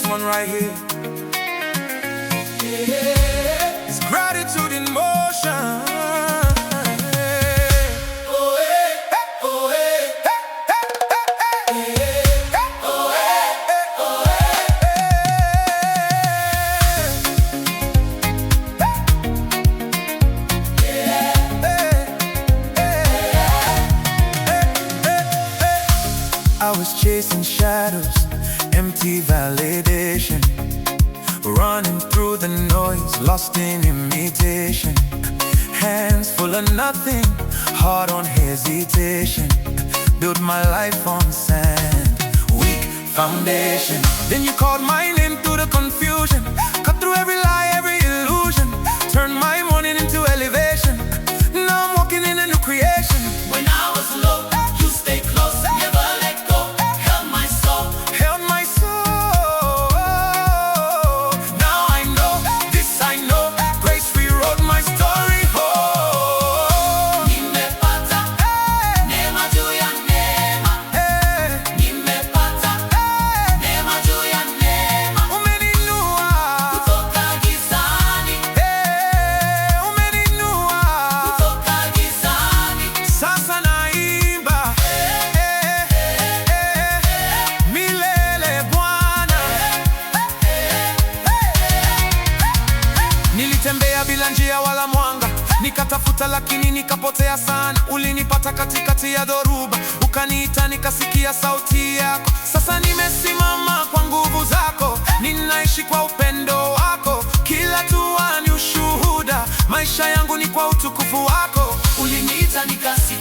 one right here. It's gratitude in motion. I was chasing shadows, empty validation, running through the noise, lost in imitation. Hands full of nothing, heart on hesitation. Built my life on sand, weak foundation. Then you called my name through the confusion, cut through every lie, every illusion, turned my morning into elevation. Now I'm walking in a new creation. When I was low, you stayed close, never let go, held my soul. Held my soul. Now I know, this I know, grace rewrote my story whole. Nimepata neema juu ya neema. Nimepata neema juu ya neema. Umeninua Kutoka gizani, umeninua. kutoka gizani. Sasa naimba milele Bwana. Nilitembea bila njia wala mwanga, nikatafuta lakini nikapotea sana. Ulinipata katikati ya dhoruba, ukaniita nikasikia sauti yako. Sasa nimesimama kwa nguvu zako, ninaishi kwa upendo wako. Kila hatua ni ushuhuda, maisha yangu ni kwa utukufu wako. Uliniita nikasikia